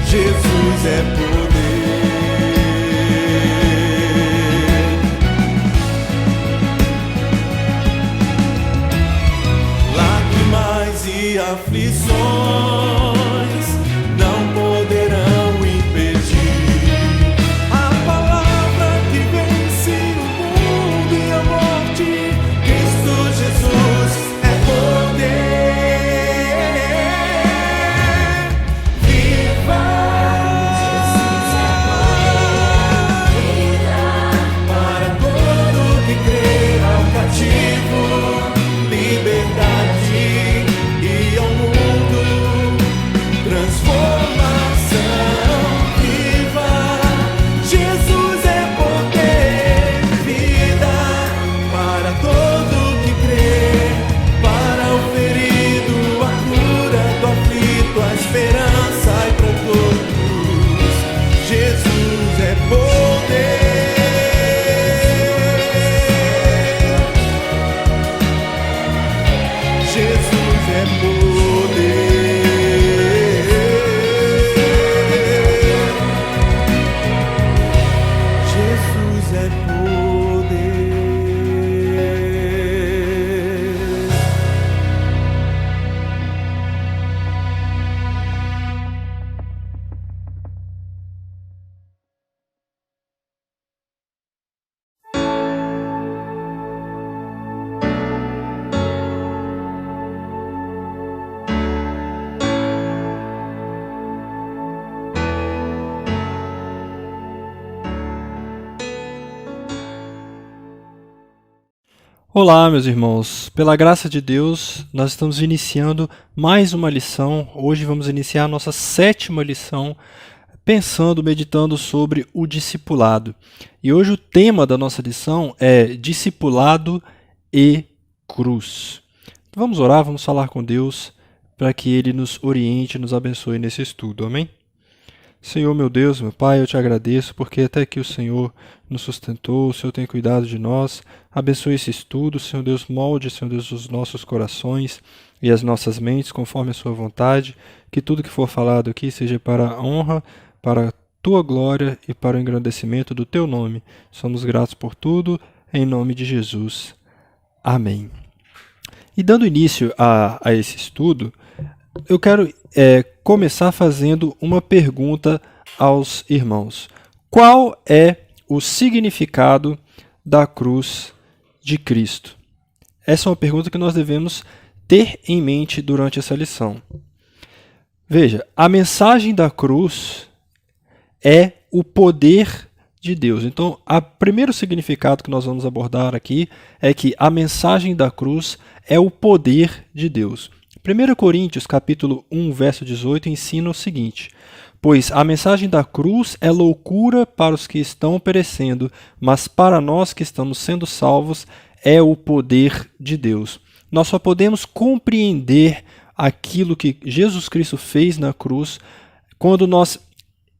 Jesus é poder. Olá, meus irmãos. Pela graça de Deus, nós estamos iniciando mais uma lição. Hoje vamos iniciar a nossa 7ª lição, pensando, meditando sobre o discipulado. E hoje o tema da nossa lição é discipulado e cruz. Então, vamos orar, vamos falar com Deus para que Ele nos oriente e nos abençoe nesse estudo. Amém? Senhor, meu Deus, meu Pai, eu te agradeço porque até aqui o Senhor nos sustentou, o Senhor tem cuidado de nós. Abençoe esse estudo, Senhor Deus, molde, Senhor Deus, os nossos corações e as nossas mentes conforme a sua vontade. Que tudo que for falado aqui seja para a honra, para a tua glória e para o engrandecimento do teu nome. Somos gratos por tudo, em nome de Jesus. Amém. E dando início a esse estudo, eu quero começar fazendo uma pergunta aos irmãos. Qual é o significado da cruz de Cristo? Essa é uma pergunta que nós devemos ter em mente durante essa lição. Veja, a mensagem da cruz é o poder de Deus. Então, o primeiro significado que nós vamos abordar aqui é que a mensagem da cruz é o poder de Deus. 1 Coríntios, capítulo 1, verso 18, ensina o seguinte: pois a mensagem da cruz é loucura para os que estão perecendo, mas para nós que estamos sendo salvos é o poder de Deus. Nós só podemos compreender aquilo que Jesus Cristo fez na cruz quando nós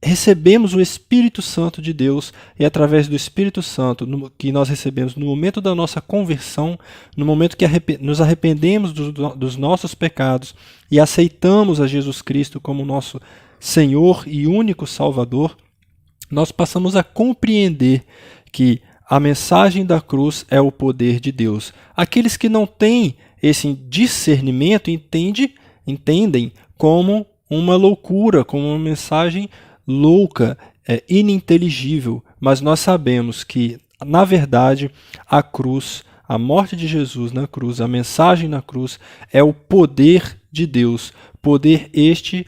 recebemos o Espírito Santo de Deus, e através do Espírito Santo que nós recebemos no momento da nossa conversão, no momento que nos arrependemos dos nossos pecados e aceitamos a Jesus Cristo como nosso Senhor e único Salvador, nós passamos a compreender que a mensagem da cruz é o poder de Deus. Aqueles que não têm esse discernimento entendem como uma loucura, como uma mensagem louca, ininteligível, mas nós sabemos que, na verdade, a cruz, a morte de Jesus na cruz, a mensagem na cruz é o poder de Deus, poder este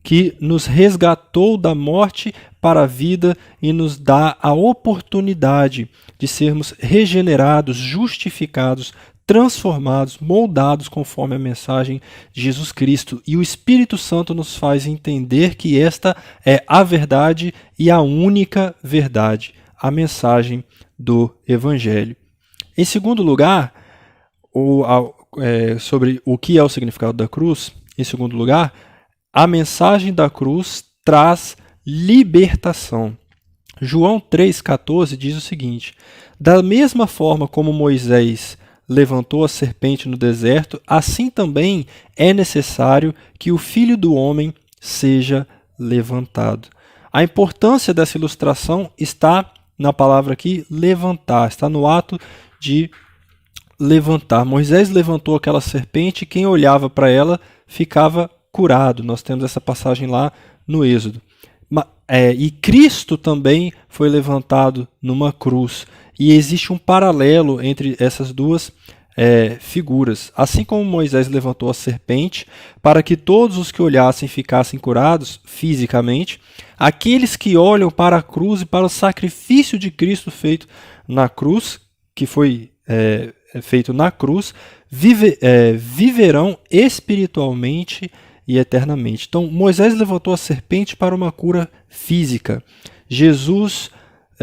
que nos resgatou da morte para a vida e nos dá a oportunidade de sermos regenerados, justificados, transformados, moldados conforme a mensagem de Jesus Cristo. E o Espírito Santo nos faz entender que esta é a verdade e a única verdade, a mensagem do Evangelho. Em segundo lugar, sobre o que é o significado da cruz, em segundo lugar, a mensagem da cruz traz libertação. João 3,14 diz o seguinte: da mesma forma como Moisés levantou a serpente no deserto, assim também é necessário que o Filho do Homem seja levantado. A importância dessa ilustração está na palavra aqui, levantar, está no ato de levantar. Moisés levantou aquela serpente e quem olhava para ela ficava curado. Nós temos essa passagem lá no Êxodo. E Cristo também foi levantado numa cruz. E existe um paralelo entre essas duas figuras. Assim como Moisés levantou a serpente para que todos os que olhassem ficassem curados fisicamente, aqueles que olham para a cruz e para o sacrifício de Cristo feito na cruz, que foi feito na cruz, viverão espiritualmente e eternamente. Então, Moisés levantou a serpente para uma cura física. Jesus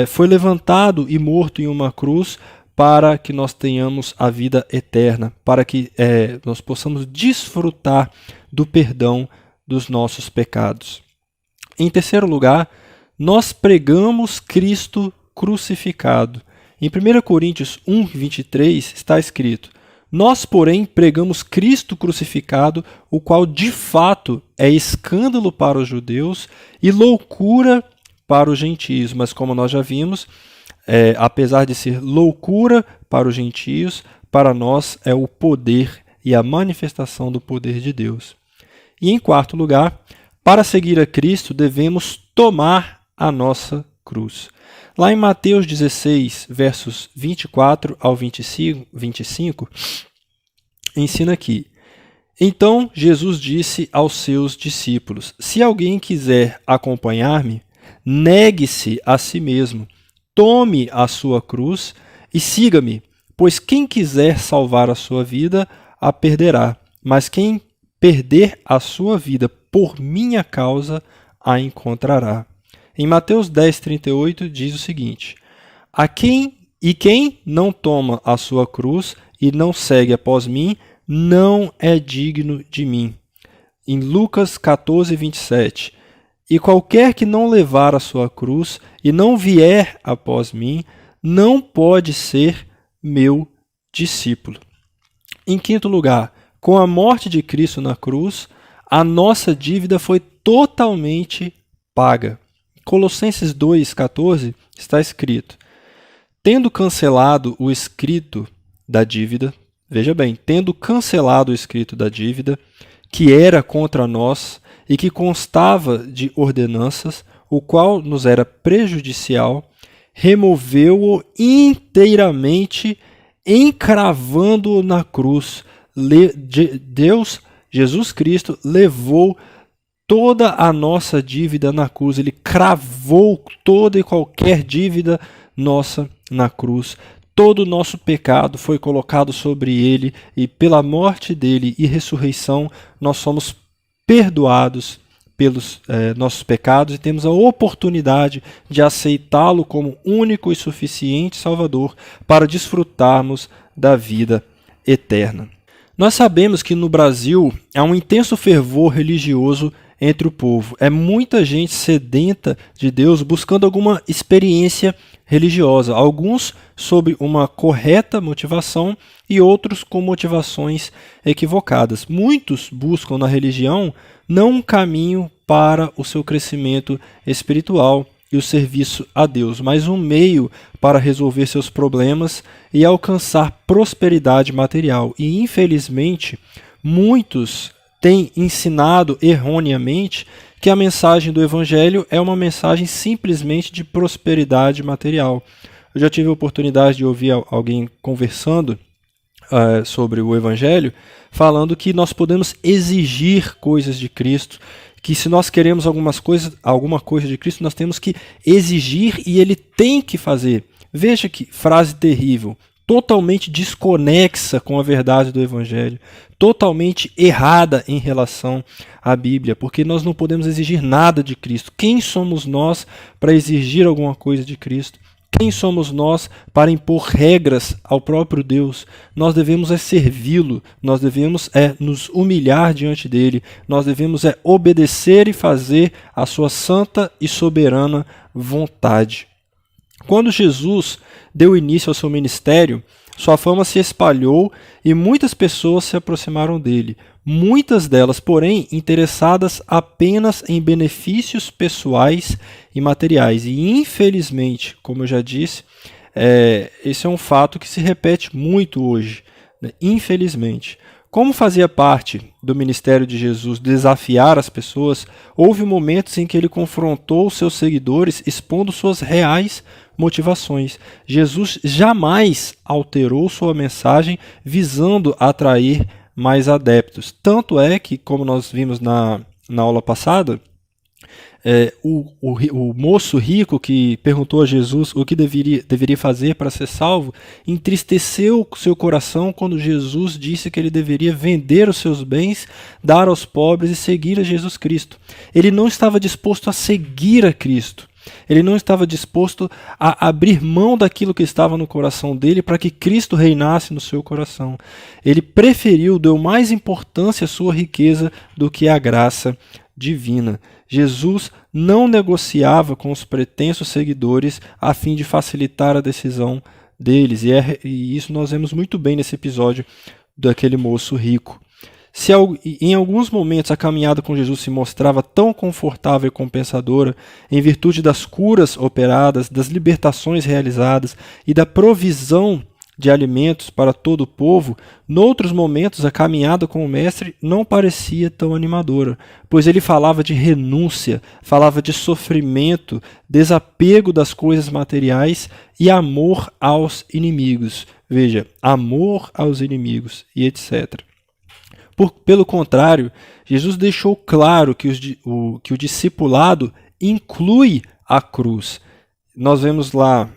foi levantado e morto em uma cruz para que nós tenhamos a vida eterna, para que nós possamos desfrutar do perdão dos nossos pecados. Em terceiro lugar, nós pregamos Cristo crucificado. Em 1 Coríntios 1, 23 está escrito: nós, porém, pregamos Cristo crucificado, o qual de fato é escândalo para os judeus e loucura para os gentios. Mas como nós já vimos, apesar de ser loucura para os gentios, para nós é o poder e a manifestação do poder de Deus. E em quarto lugar, para seguir a Cristo devemos tomar a nossa cruz. Lá em Mateus 16, versos 24 ao 25, ensina aqui: então Jesus disse aos seus discípulos: se alguém quiser acompanhar-me, negue-se a si mesmo, tome a sua cruz e siga-me, Pois quem quiser salvar a sua vida, a perderá. Mas quem perder a sua vida por minha causa, a encontrará. Em Mateus 10:38 diz o seguinte: quem não toma a sua cruz e não segue após mim, não é digno de mim. Em Lucas 14:27, e qualquer que não levar a sua cruz e não vier após mim, não pode ser meu discípulo. Em quinto lugar, com a morte de Cristo na cruz, a nossa dívida foi totalmente paga. Colossenses 2:14 está escrito: tendo cancelado o escrito da dívida, veja bem, tendo cancelado o escrito da dívida, que era contra nós e que constava de ordenanças, o qual nos era prejudicial, removeu-o inteiramente, encravando-o na cruz. Jesus Cristo, levou toda a nossa dívida na cruz. Ele cravou toda e qualquer dívida nossa na cruz. Todo o nosso pecado foi colocado sobre ele, e pela morte dele e ressurreição nós somos perdoados pelos nossos pecados e temos a oportunidade de aceitá-lo como único e suficiente Salvador para desfrutarmos da vida eterna. Nós sabemos que no Brasil há um intenso fervor religioso entre o povo. É muita gente sedenta de Deus buscando alguma experiência religiosa, alguns sob uma correta motivação e outros com motivações equivocadas. Muitos buscam na religião não um caminho para o seu crescimento espiritual e o serviço a Deus, mas um meio para resolver seus problemas e alcançar prosperidade material. E, infelizmente, muitos têm ensinado erroneamente que a mensagem do Evangelho é uma mensagem simplesmente de prosperidade material. Eu já tive a oportunidade de ouvir alguém conversando sobre o Evangelho, falando que nós podemos exigir coisas de Cristo, que se nós queremos alguma coisa de Cristo, nós temos que exigir e Ele tem que fazer. Veja que frase terrível, totalmente desconexa com a verdade do Evangelho, totalmente errada em relação à Bíblia, porque nós não podemos exigir nada de Cristo. Quem somos nós para exigir alguma coisa de Cristo? Quem somos nós para impor regras ao próprio Deus? Nós devemos servi-lo, nós devemos nos humilhar diante dele, nós devemos obedecer e fazer a sua santa e soberana vontade. Quando Jesus deu início ao seu ministério, sua fama se espalhou e muitas pessoas se aproximaram dele. Muitas delas, porém, interessadas apenas em benefícios pessoais e materiais. E, infelizmente, como eu já disse, esse é um fato que se repete muito hoje, né? Infelizmente. Como fazia parte do ministério de Jesus desafiar as pessoas, houve momentos em que ele confrontou seus seguidores expondo suas reais motivações. Jesus jamais alterou sua mensagem visando atrair mais adeptos. Tanto é que, como nós vimos na aula passada, o moço rico que perguntou a Jesus o que deveria fazer para ser salvo, entristeceu seu coração quando Jesus disse que ele deveria vender os seus bens, dar aos pobres e seguir a Jesus Cristo. Ele não estava disposto a seguir a Cristo. Ele não estava disposto a abrir mão daquilo que estava no coração dele para que Cristo reinasse no seu coração. Ele preferiu, deu mais importância à sua riqueza do que à graça divina. Jesus não negociava com os pretensos seguidores a fim de facilitar a decisão deles. E isso nós vemos muito bem nesse episódio daquele moço rico. Se em alguns momentos a caminhada com Jesus se mostrava tão confortável e compensadora, em virtude das curas operadas, das libertações realizadas e da provisão de alimentos para todo o povo, noutros momentos a caminhada com o Mestre não parecia tão animadora, pois ele falava de renúncia, falava de sofrimento, desapego das coisas materiais e amor aos inimigos. Veja, amor aos inimigos e etc. Pelo contrário, Jesus deixou claro que o discipulado inclui a cruz. Nós vemos lá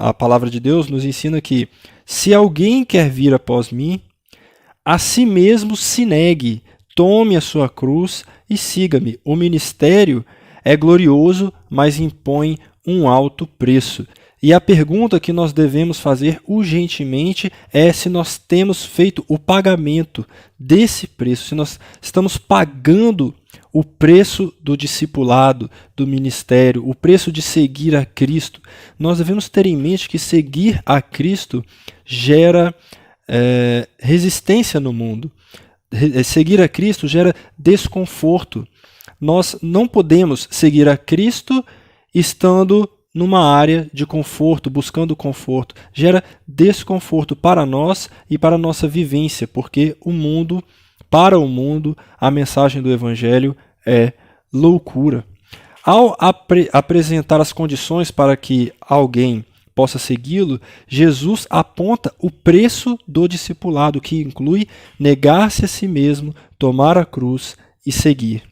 a palavra de Deus nos ensina que se alguém quer vir após mim, a si mesmo se negue, tome a sua cruz e siga-me. O ministério é glorioso, mas impõe um alto preço. E a pergunta que nós devemos fazer urgentemente é se nós temos feito o pagamento desse preço, se nós estamos pagando o preço do discipulado, do ministério, o preço de seguir a Cristo. Nós devemos ter em mente que seguir a Cristo gera resistência no mundo. Seguir a Cristo gera desconforto. Nós não podemos seguir a Cristo estando numa área de conforto, buscando conforto. Gera desconforto para nós e para a nossa vivência, porque para o mundo, a mensagem do Evangelho é loucura. Ao apresentar as condições para que alguém possa segui-lo, Jesus aponta o preço do discipulado, que inclui negar-se a si mesmo, tomar a cruz e seguir.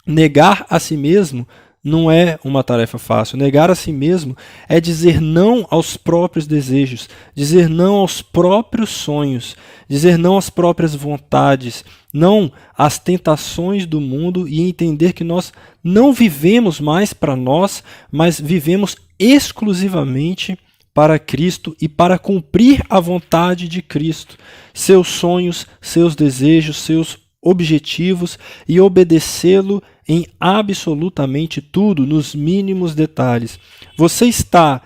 Negar a si mesmo não é uma tarefa fácil. Negar a si mesmo é dizer não aos próprios desejos, dizer não aos próprios sonhos, dizer não às próprias vontades, não às tentações do mundo e entender que nós não vivemos mais para nós, mas vivemos exclusivamente para Cristo e para cumprir a vontade de Cristo, seus sonhos, seus desejos, seus objetivos e obedecê-lo em absolutamente tudo, nos mínimos detalhes. Você está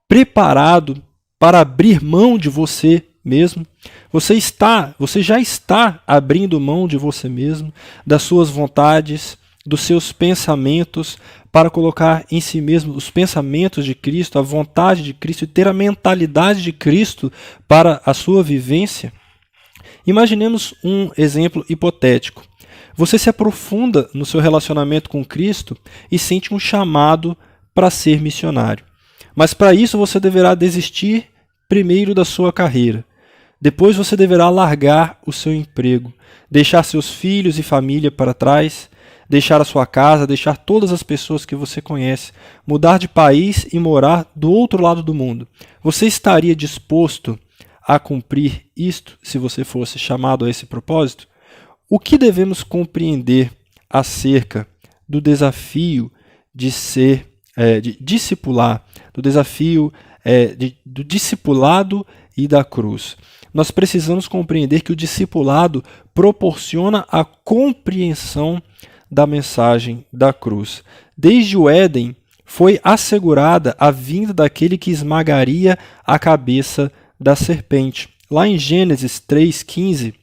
preparado para abrir mão de você mesmo? Você já está abrindo mão de você mesmo, das suas vontades, dos seus pensamentos, para colocar em si mesmo os pensamentos de Cristo, a vontade de Cristo e ter a mentalidade de Cristo para a sua vivência? Imaginemos um exemplo hipotético. Você se aprofunda no seu relacionamento com Cristo e sente um chamado para ser missionário. Mas para isso você deverá desistir primeiro da sua carreira. Depois você deverá largar o seu emprego, deixar seus filhos e família para trás, deixar a sua casa, deixar todas as pessoas que você conhece, mudar de país e morar do outro lado do mundo. Você estaria disposto a cumprir isto se você fosse chamado a esse propósito? O que devemos compreender acerca do desafio de discipular, do desafio do discipulado e da cruz? Nós precisamos compreender que o discipulado proporciona a compreensão da mensagem da cruz. Desde o Éden foi assegurada a vinda daquele que esmagaria a cabeça da serpente. Lá em Gênesis 3,15,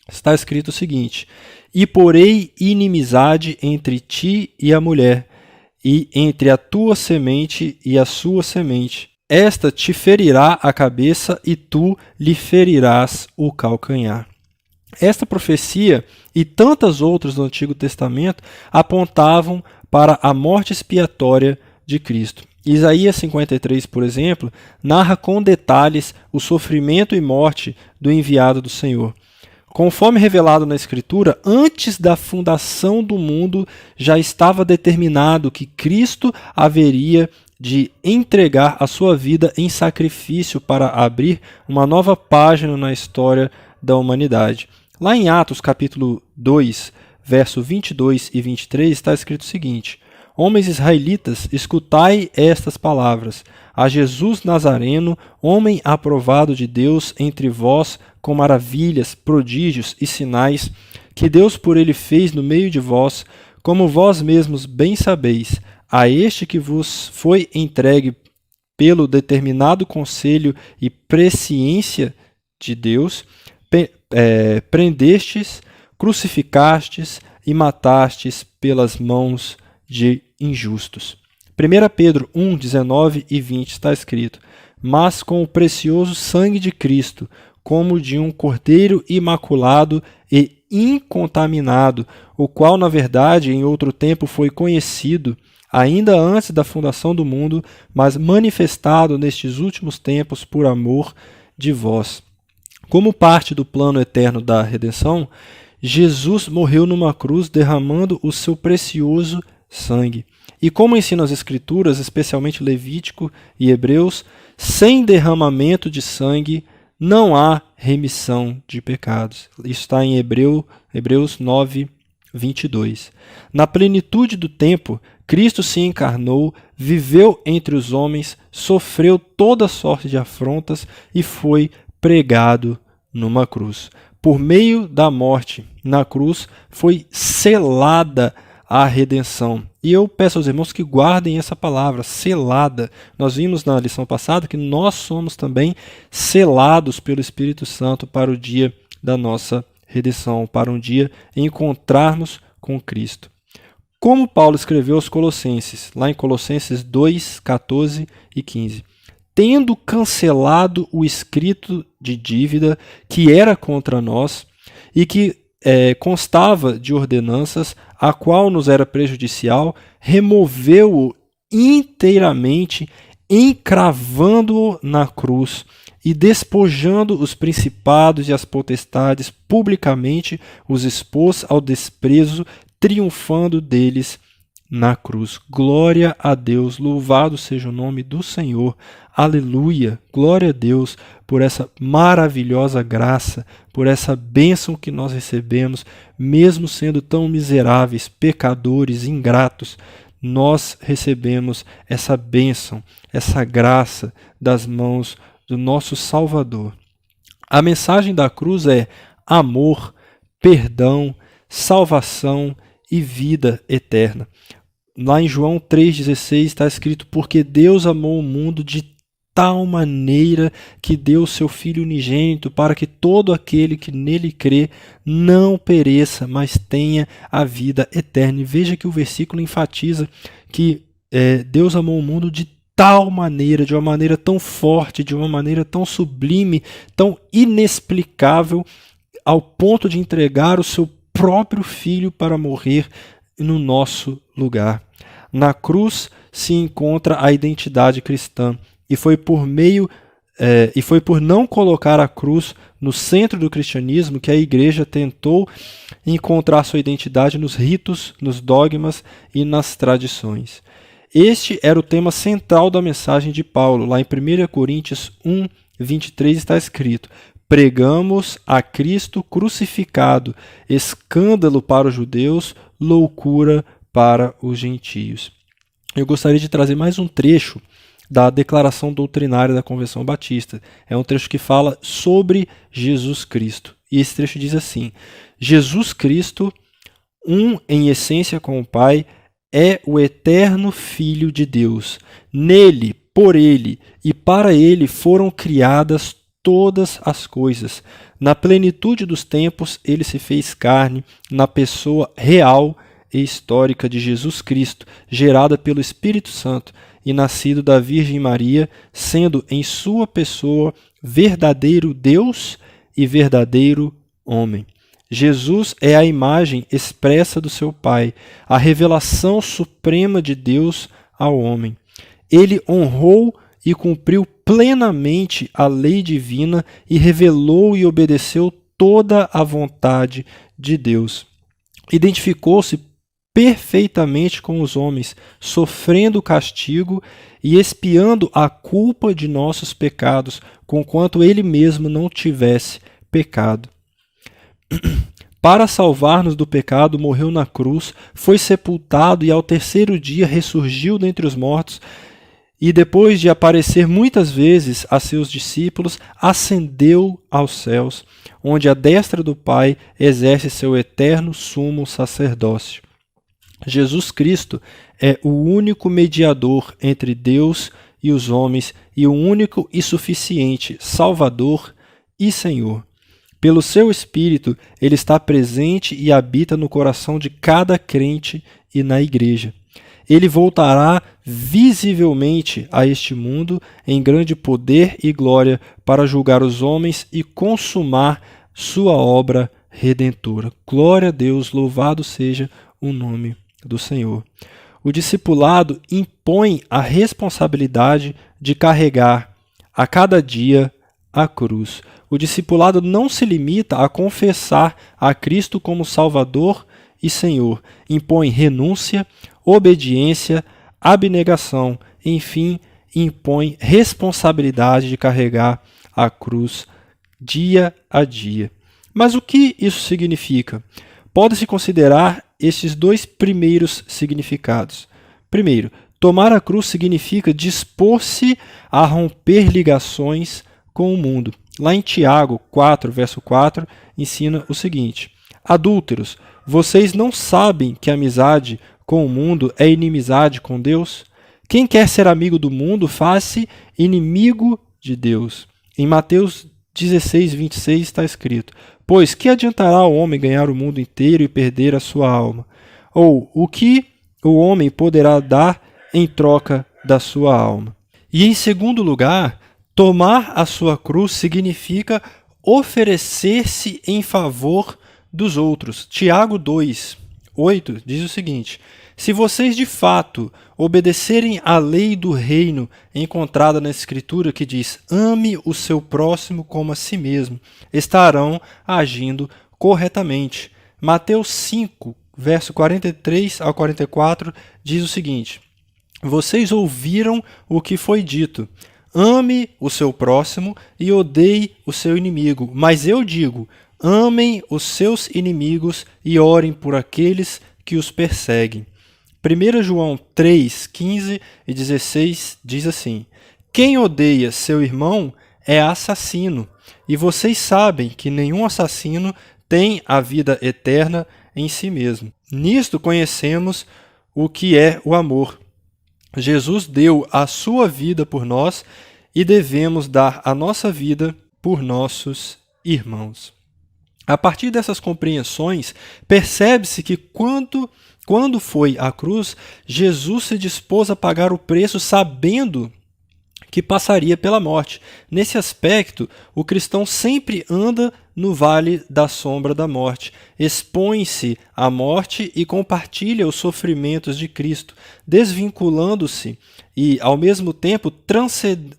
está escrito o seguinte: e porei inimizade entre ti e a mulher, e entre a tua semente e a sua semente. Esta te ferirá a cabeça e tu lhe ferirás o calcanhar. Esta profecia e tantas outras do Antigo Testamento apontavam para a morte expiatória de Cristo. Isaías 53, por exemplo, narra com detalhes o sofrimento e morte do enviado do Senhor. Conforme revelado na Escritura, antes da fundação do mundo já estava determinado que Cristo haveria de entregar a sua vida em sacrifício para abrir uma nova página na história da humanidade. Lá em Atos capítulo 2, verso 22 e 23, está escrito o seguinte: homens israelitas, escutai estas palavras. A Jesus Nazareno, homem aprovado de Deus entre vós, com maravilhas, prodígios e sinais, que Deus por ele fez no meio de vós, como vós mesmos bem sabeis, a este que vos foi entregue pelo determinado conselho e presciência de Deus, prendestes, crucificastes e matastes pelas mãos de injustos. 1 Pedro 1, 19 e 20 está escrito: mas com o precioso sangue de Cristo, como de um cordeiro imaculado e incontaminado, o qual, na verdade, em outro tempo foi conhecido, ainda antes da fundação do mundo, mas manifestado nestes últimos tempos por amor de vós. Como parte do plano eterno da redenção, Jesus morreu numa cruz derramando o seu precioso sangue. E como ensinam as Escrituras, especialmente Levítico e Hebreus, sem derramamento de sangue não há remissão de pecados. Isso está em Hebreus 9, 22. Na plenitude do tempo, Cristo se encarnou, viveu entre os homens, sofreu toda sorte de afrontas e foi pregado numa cruz. Por meio da morte na cruz foi selada a redenção. E eu peço aos irmãos que guardem essa palavra, selada. Nós vimos na lição passada que nós somos também selados pelo Espírito Santo para o dia da nossa redenção, para um dia encontrarmos com Cristo. Como Paulo escreveu aos Colossenses, lá em Colossenses 2, 14 e 15. Tendo cancelado o escrito de dívida que era contra nós e que constava de ordenanças, a qual nos era prejudicial, removeu-o inteiramente, encravando-o na cruz e despojando os principados e as potestades publicamente, os expôs ao desprezo, triunfando deles na cruz. Glória a Deus, louvado seja o nome do Senhor. Aleluia, glória a Deus por essa maravilhosa graça, por essa bênção que nós recebemos, mesmo sendo tão miseráveis, pecadores, ingratos, nós recebemos essa bênção, essa graça das mãos do nosso Salvador. A mensagem da cruz é amor, perdão, salvação e vida eterna. Lá em João 3,16 está escrito: porque Deus amou o mundo de tal maneira que deu o seu Filho unigênito para que todo aquele que nele crê não pereça, mas tenha a vida eterna. E veja que o versículo enfatiza que Deus amou o mundo de tal maneira, de uma maneira tão forte, de uma maneira tão sublime, tão inexplicável, ao ponto de entregar o seu próprio Filho para morrer no nosso lugar. Na cruz se encontra a identidade cristã. E foi por não colocar a cruz no centro do cristianismo que a igreja tentou encontrar sua identidade nos ritos, nos dogmas e nas tradições. Este era o tema central da mensagem de Paulo. Lá em 1 Coríntios 1, 23 está escrito: pregamos a Cristo crucificado, escândalo para os judeus, loucura para os gentios. Eu gostaria de trazer mais um trecho da declaração doutrinária da Convenção Batista. É um trecho que fala sobre Jesus Cristo. E esse trecho diz assim: Jesus Cristo, um em essência com o Pai, é o eterno Filho de Deus. Nele, por ele e para ele foram criadas todas as coisas. Na plenitude dos tempos, ele se fez carne na pessoa real e histórica de Jesus Cristo, gerada pelo Espírito Santo e nascido da Virgem Maria, sendo em sua pessoa verdadeiro Deus e verdadeiro homem. Jesus é a imagem expressa do seu Pai, a revelação suprema de Deus ao homem. Ele honrou e cumpriu plenamente a lei divina e revelou e obedeceu toda a vontade de Deus. Identificou-se perfeitamente com os homens, sofrendo o castigo e expiando a culpa de nossos pecados, conquanto ele mesmo não tivesse pecado. Para salvar-nos do pecado, morreu na cruz, foi sepultado e ao terceiro dia ressurgiu dentre os mortos, e depois de aparecer muitas vezes a seus discípulos, ascendeu aos céus, onde a destra do Pai exerce seu eterno sumo sacerdócio. Jesus Cristo é o único mediador entre Deus e os homens e o único e suficiente Salvador e Senhor. Pelo seu Espírito, ele está presente e habita no coração de cada crente e na igreja. Ele voltará visivelmente a este mundo em grande poder e glória para julgar os homens e consumar sua obra redentora. Glória a Deus, louvado seja o nome do Senhor. O discipulado impõe a responsabilidade de carregar a cada dia a cruz. O discipulado não se limita a confessar a Cristo como Salvador e Senhor. Impõe renúncia, obediência, abnegação, enfim, impõe responsabilidade de carregar a cruz dia a dia. Mas o que isso significa? Pode-se considerar estes dois primeiros significados. Primeiro, tomar a cruz significa dispor-se a romper ligações com o mundo. Lá em Tiago 4, verso 4, ensina o seguinte: adúlteros, vocês não sabem que a amizade com o mundo é inimizade com Deus? Quem quer ser amigo do mundo, faz-se inimigo de Deus. Em Mateus 16, 26 está escrito: pois que adiantará o homem ganhar o mundo inteiro e perder a sua alma? Ou o que o homem poderá dar em troca da sua alma? E em segundo lugar, tomar a sua cruz significa oferecer-se em favor dos outros. Tiago 2, 8 diz o seguinte: se vocês de fato obedecerem à lei do reino encontrada na Escritura que diz ame o seu próximo como a si mesmo, estarão agindo corretamente. Mateus 5, verso 43 ao 44 diz o seguinte: vocês ouviram o que foi dito, ame o seu próximo e odeie o seu inimigo. Mas eu digo, amem os seus inimigos e orem por aqueles que os perseguem. 1 João 3, 15 e 16 diz assim: quem odeia seu irmão é assassino, e vocês sabem que nenhum assassino tem a vida eterna em si mesmo. Nisto conhecemos o que é o amor. Jesus deu a sua vida por nós e devemos dar a nossa vida por nossos irmãos. A partir dessas compreensões, percebe-se que quando foi à cruz, Jesus se dispôs a pagar o preço sabendo que passaria pela morte. Nesse aspecto, o cristão sempre anda no vale da sombra da morte, expõe-se à morte e compartilha os sofrimentos de Cristo, desvinculando-se e, ao mesmo tempo,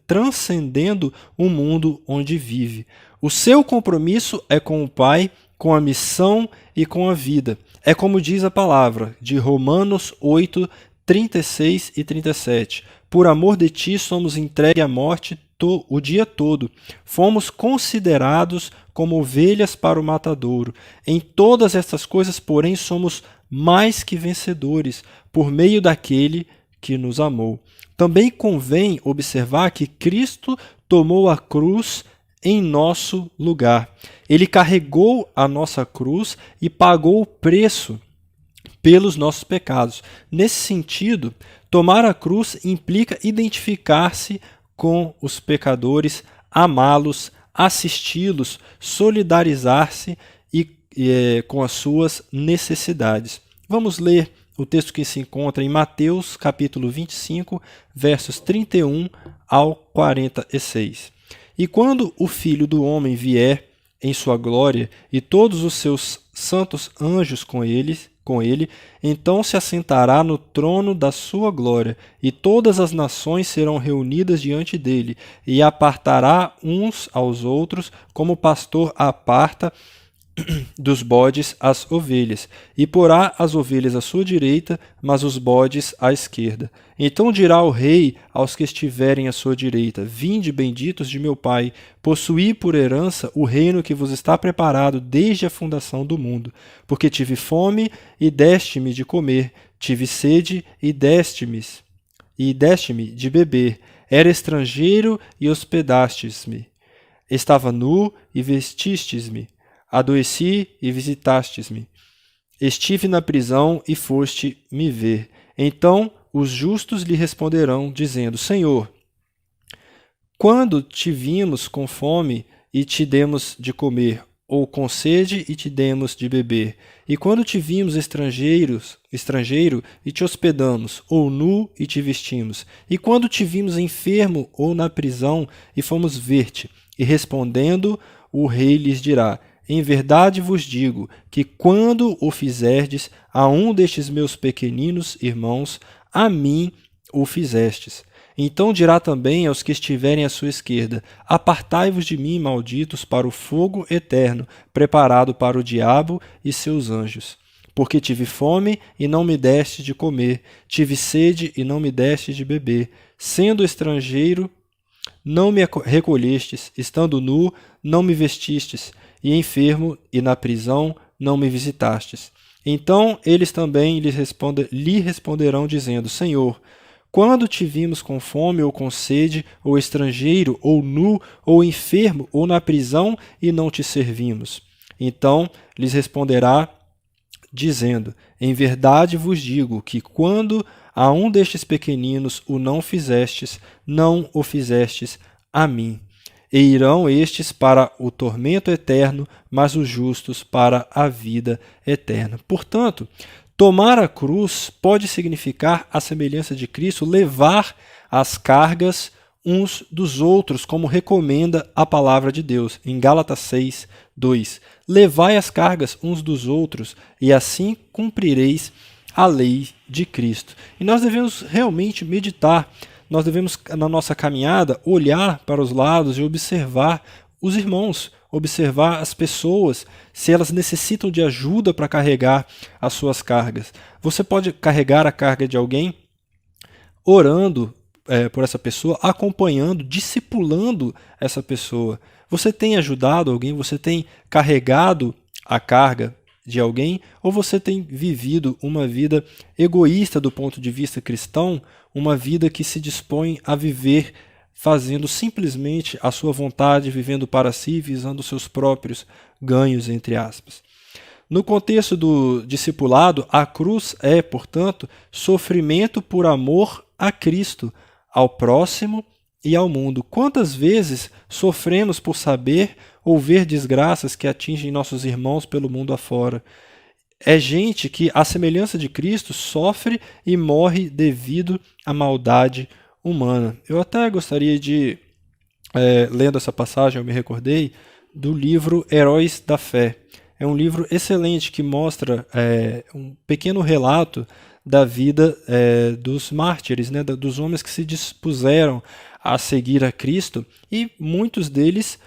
transcendendo o mundo onde vive. O seu compromisso é com o Pai, com a missão e com a vida. É como diz a palavra de Romanos 8, 36 e 37. Por amor de ti somos entregues à morte o dia todo. Fomos considerados como ovelhas para o matadouro. Em todas estas coisas, porém, somos mais que vencedores, por meio daquele que nos amou. Também convém observar que Cristo tomou a cruz em nosso lugar. Ele carregou a nossa cruz e pagou o preço pelos nossos pecados. Nesse sentido, tomar a cruz implica identificar-se com os pecadores, amá-los, assisti-los, solidarizar-se com as suas necessidades. Vamos ler o texto que se encontra em Mateus, capítulo 25, versos 31 ao 46. E quando o Filho do Homem vier em sua glória e todos os seus santos anjos com ele, então se assentará no trono da sua glória, e todas as nações serão reunidas diante dele, e apartará uns aos outros, como o pastor aparta dos bodes as ovelhas, e porá as ovelhas à sua direita, mas os bodes à esquerda. Então dirá o rei aos que estiverem à sua direita: vinde, benditos de meu Pai, possuí por herança o reino que vos está preparado desde a fundação do mundo. Porque tive fome e deste-me de comer, tive sede e deste-me de beber, era estrangeiro e hospedastes-me, estava nu e vestistes-me, adoeci e visitastes-me, estive na prisão e foste me ver. Então os justos lhe responderão, dizendo: Senhor, quando te vimos com fome e te demos de comer, ou com sede e te demos de beber? E quando te vimos estrangeiro e te hospedamos, ou nu e te vestimos? E quando te vimos enfermo ou na prisão e fomos ver-te? E respondendo, o rei lhes dirá: em verdade vos digo que quando o fizerdes a um destes meus pequeninos irmãos, a mim o fizestes. Então dirá também aos que estiverem à sua esquerda: apartai-vos de mim, malditos, para o fogo eterno, preparado para o diabo e seus anjos. Porque tive fome e não me deste de comer, tive sede e não me deste de beber, sendo estrangeiro, não me recolhestes, estando nu, não me vestistes, e enfermo e na prisão, não me visitastes. Então eles também lhe responderão, dizendo: Senhor, quando te vimos com fome ou com sede, ou estrangeiro, ou nu, ou enfermo, ou na prisão, e não te servimos? Então lhes responderá, dizendo: Em verdade vos digo que quando a um destes pequeninos o não fizestes, não o fizestes a mim. E irão estes para o tormento eterno, mas os justos para a vida eterna. Portanto, tomar a cruz pode significar, à semelhança de Cristo, levar as cargas uns dos outros, como recomenda a palavra de Deus, em Gálatas 6, 2. Levai as cargas uns dos outros, e assim cumprireis a lei de Cristo. E nós devemos realmente meditar, nós devemos, na nossa caminhada, olhar para os lados e observar os irmãos, observar as pessoas, se elas necessitam de ajuda para carregar as suas cargas. Você pode carregar a carga de alguém orando por essa pessoa, acompanhando, discipulando essa pessoa. Você tem ajudado alguém? Você tem carregado a carga de alguém? Ou você tem vivido uma vida egoísta do ponto de vista cristão, uma vida que se dispõe a viver fazendo simplesmente a sua vontade, vivendo para si, visando seus próprios ganhos, entre aspas? No contexto do discipulado, a cruz é, portanto, sofrimento por amor a Cristo, ao próximo e ao mundo. Quantas vezes sofremos por saber ou ver desgraças que atingem nossos irmãos pelo mundo afora? É gente que, à semelhança de Cristo, sofre e morre devido à maldade humana. Eu até gostaria de, lendo essa passagem, eu me recordei do livro Heróis da Fé. É um livro excelente que mostra um pequeno relato da vida dos mártires, né, dos homens que se dispuseram a seguir a Cristo, e muitos deles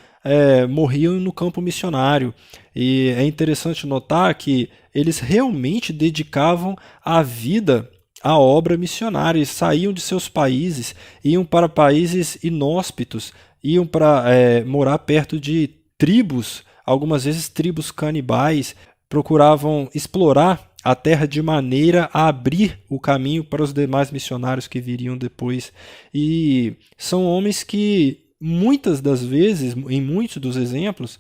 morriam no campo missionário. E é interessante notar que eles realmente dedicavam a vida à obra missionária. Eles saíam de seus países, iam para países inóspitos, iam para morar perto de tribos, algumas vezes tribos canibais, procuravam explorar a terra de maneira a abrir o caminho para os demais missionários que viriam depois. E são homens que, muitas das vezes, em muitos dos exemplos,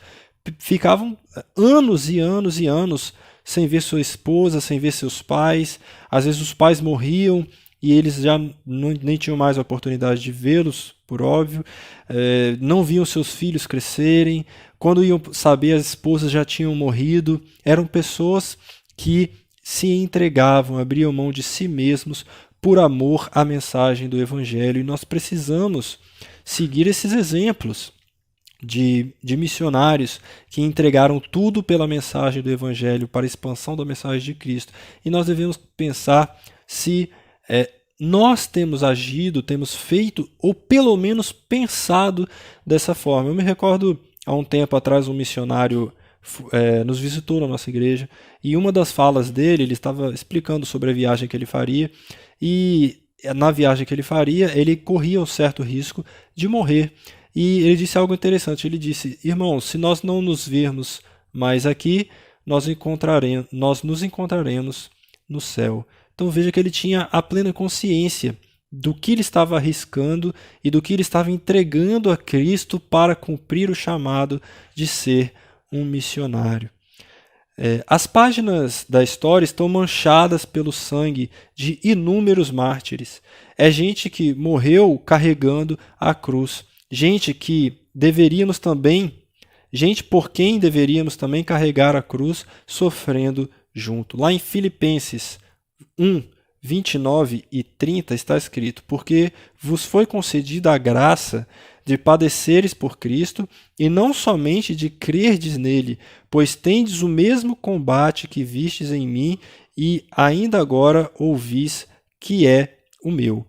ficavam anos e anos e anos sem ver sua esposa, sem ver seus pais. Às vezes os pais morriam e eles já nem tinham mais a oportunidade de vê-los, por óbvio. Não viam seus filhos crescerem. Quando iam saber, as esposas já tinham morrido. Eram pessoas que se entregavam, abriam mão de si mesmos por amor à mensagem do Evangelho. E nós precisamos seguir esses exemplos de missionários que entregaram tudo pela mensagem do Evangelho, para a expansão da mensagem de Cristo. E nós devemos pensar se nós temos agido, temos feito, ou pelo menos pensado dessa forma. Eu me recordo, há um tempo atrás, um missionário nos visitou na nossa igreja, e uma das falas dele, ele estava explicando sobre a viagem que ele faria, e na viagem que ele faria, ele corria um certo risco de morrer. E ele disse algo interessante, ele disse: irmãos, se nós não nos vermos mais aqui, nós nos encontraremos no céu. Então veja que ele tinha a plena consciência do que ele estava arriscando e do que ele estava entregando a Cristo para cumprir o chamado de ser um missionário. As páginas da história estão manchadas pelo sangue de inúmeros mártires. É gente que morreu carregando a cruz. Gente por quem deveríamos também carregar a cruz, sofrendo junto. Lá em Filipenses 1, 29 e 30 está escrito: porque vos foi concedida a graça de padeceres por Cristo, e não somente de crerdes nele, pois tendes o mesmo combate que vistes em mim, e ainda agora ouvis que é o meu.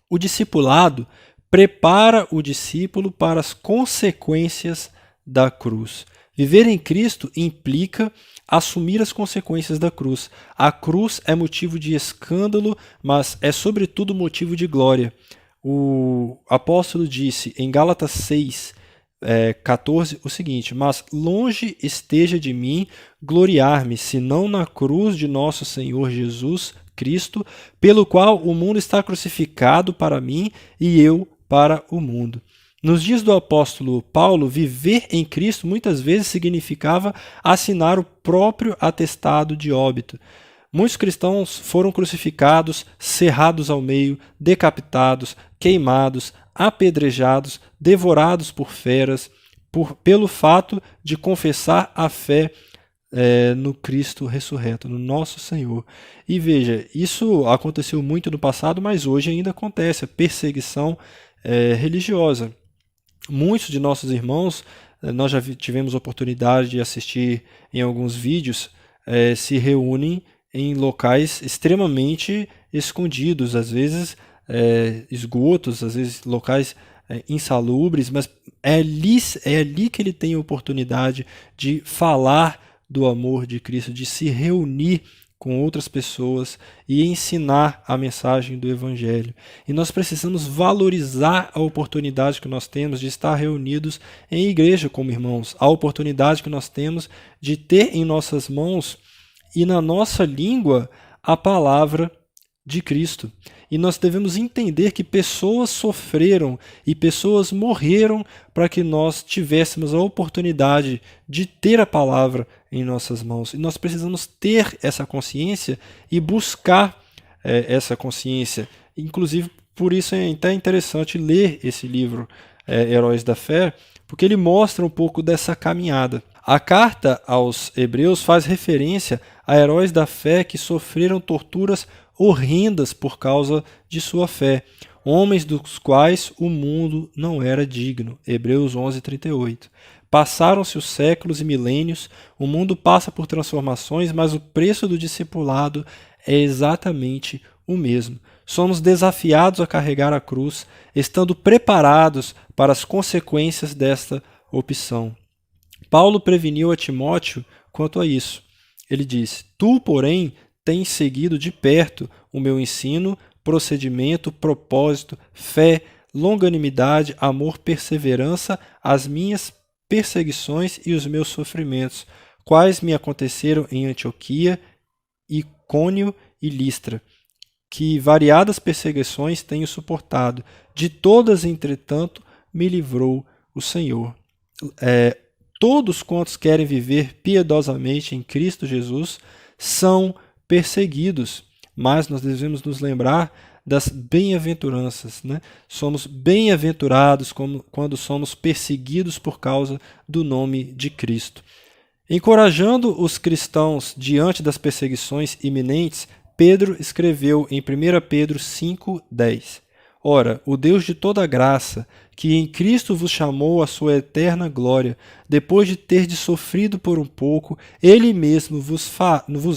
O discipulado prepara o discípulo para as consequências da cruz. Viver em Cristo implica assumir as consequências da cruz. A cruz é motivo de escândalo, mas é sobretudo motivo de glória. O apóstolo disse em Gálatas 6, 14 o seguinte: mas longe esteja de mim gloriar-me, senão na cruz de nosso Senhor Jesus Cristo, pelo qual o mundo está crucificado para mim e eu para o mundo. Nos dias do apóstolo Paulo, viver em Cristo muitas vezes significava assinar o próprio atestado de óbito. Muitos cristãos foram crucificados, serrados ao meio, decapitados, queimados, apedrejados, devorados por feras, pelo fato de confessar a fé no Cristo ressurreto, no nosso Senhor. E veja, isso aconteceu muito no passado, mas hoje ainda acontece, a perseguição religiosa. Muitos de nossos irmãos, nós já tivemos oportunidade de assistir em alguns vídeos, se reúnem em locais extremamente escondidos, às vezes esgotos, às vezes locais insalubres, mas é ali que ele tem a oportunidade de falar do amor de Cristo, de se reunir com outras pessoas e ensinar a mensagem do Evangelho. E nós precisamos valorizar a oportunidade que nós temos de estar reunidos em igreja como irmãos, a oportunidade que nós temos de ter em nossas mãos e na nossa língua a palavra de Cristo. E nós devemos entender que pessoas sofreram e pessoas morreram para que nós tivéssemos a oportunidade de ter a palavra em nossas mãos. E nós precisamos ter essa consciência e buscar essa consciência. Inclusive, por isso é até interessante ler esse livro, Heróis da Fé, porque ele mostra um pouco dessa caminhada. A carta aos Hebreus faz referência a heróis da fé que sofreram torturas horrendas por causa de sua fé, homens dos quais o mundo não era digno. Hebreus 11:38. Passaram-se os séculos e milênios, o mundo passa por transformações, mas o preço do discipulado é exatamente o mesmo. Somos desafiados a carregar a cruz, estando preparados para as consequências desta opção. Paulo preveniu a Timóteo quanto a isso. Ele diz: tu, porém, tens seguido de perto o meu ensino, procedimento, propósito, fé, longanimidade, amor, perseverança, as minhas perseguições e os meus sofrimentos, quais me aconteceram em Antioquia, Icônio e Listra, que variadas perseguições tenho suportado. De todas, entretanto, me livrou o Senhor. Todos quantos querem viver piedosamente em Cristo Jesus são perseguidos, mas nós devemos nos lembrar das bem-aventuranças, né? Somos bem-aventurados quando somos perseguidos por causa do nome de Cristo. Encorajando os cristãos diante das perseguições iminentes, Pedro escreveu em 1 Pedro 5:10: Ora, o Deus de toda graça, que em Cristo vos chamou à sua eterna glória, depois de terdes sofrido por um pouco, Ele mesmo vos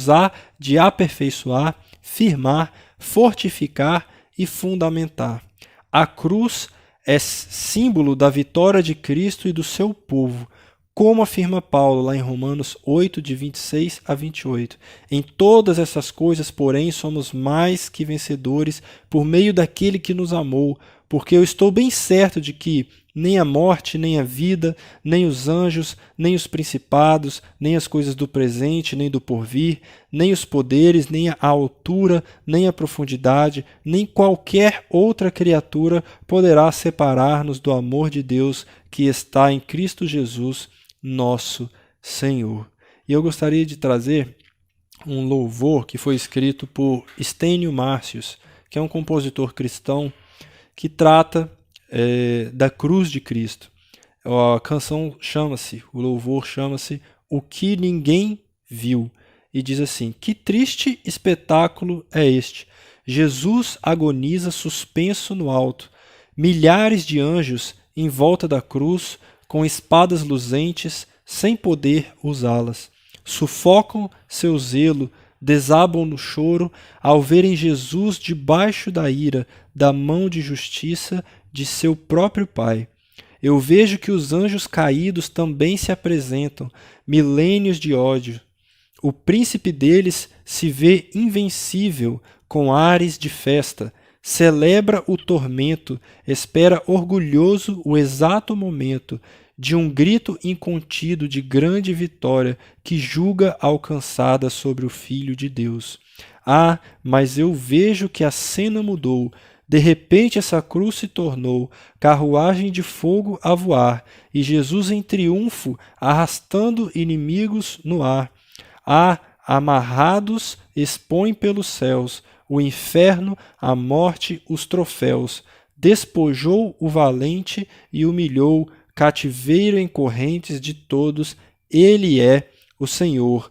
há de aperfeiçoar, firmar, fortificar e fundamentar. A cruz é símbolo da vitória de Cristo e do seu povo, como afirma Paulo lá em Romanos 8, de 26 a 28. Em todas essas coisas, porém, somos mais que vencedores por meio daquele que nos amou, porque eu estou bem certo de que nem a morte, nem a vida, nem os anjos, nem os principados, nem as coisas do presente, nem do porvir, nem os poderes, nem a altura, nem a profundidade, nem qualquer outra criatura poderá separar-nos do amor de Deus que está em Cristo Jesus, nosso Senhor. E eu gostaria de trazer um louvor que foi escrito por Stênio Márcios, que é um compositor cristão que trata da cruz de Cristo. A canção o louvor chama-se O Que Ninguém Viu, e diz assim: que triste espetáculo é este! Jesus agoniza suspenso no alto, milhares de anjos em volta da cruz, com espadas luzentes, sem poder usá-las. Sufocam seu zelo, desabam no choro, ao verem Jesus debaixo da ira, da mão de justiça de seu próprio Pai. Eu vejo que os anjos caídos também se apresentam, milênios de ódio. O príncipe deles se vê invencível, com ares de festa, celebra o tormento, espera orgulhoso o exato momento de um grito incontido de grande vitória que julga alcançada sobre o Filho de Deus. Ah, mas eu vejo que a cena mudou. De repente essa cruz se tornou carruagem de fogo a voar, e Jesus em triunfo, arrastando inimigos no ar. Ah, amarrados expõe pelos céus, o inferno, a morte, os troféus. Despojou o valente e humilhou, cativeiro em correntes de todos, ele é o Senhor.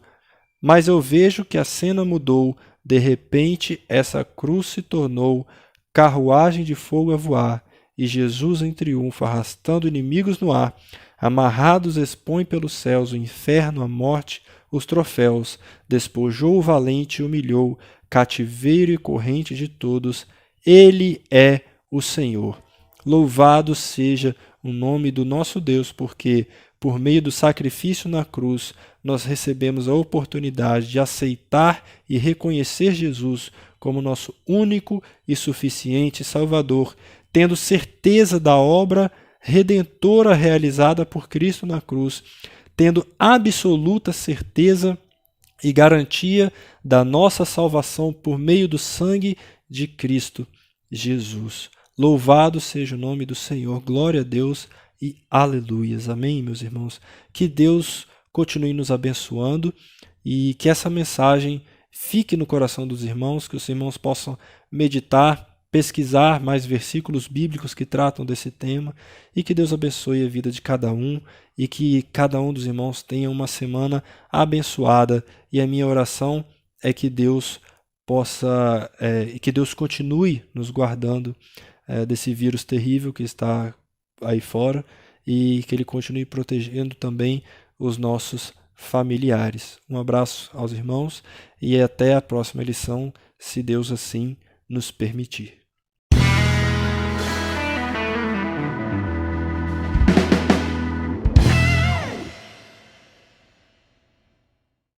Mas eu vejo que a cena mudou, de repente essa cruz se tornou carruagem de fogo a voar, e Jesus em triunfo, arrastando inimigos no ar, amarrados expõe pelos céus o inferno, a morte, os troféus, despojou o valente e humilhou, cativeiro e corrente de todos, ele é o Senhor. Louvado seja o nome do nosso Deus, porque, por meio do sacrifício na cruz, nós recebemos a oportunidade de aceitar e reconhecer Jesus como nosso único e suficiente Salvador, tendo certeza da obra redentora realizada por Cristo na cruz, tendo absoluta certeza e garantia da nossa salvação por meio do sangue de Cristo Jesus. Louvado seja o nome do Senhor, glória a Deus e aleluias. Amém, meus irmãos? Que Deus continue nos abençoando e que essa mensagem fique no coração dos irmãos, que os irmãos possam meditar, pesquisar mais versículos bíblicos que tratam desse tema e que Deus abençoe a vida de cada um e que cada um dos irmãos tenha uma semana abençoada. E a minha oração é que Deus que Deus continue nos guardando desse vírus terrível que está aí fora e que Ele continue protegendo também os nossos familiares. Um abraço aos irmãos e até a próxima lição, se Deus assim nos permitir.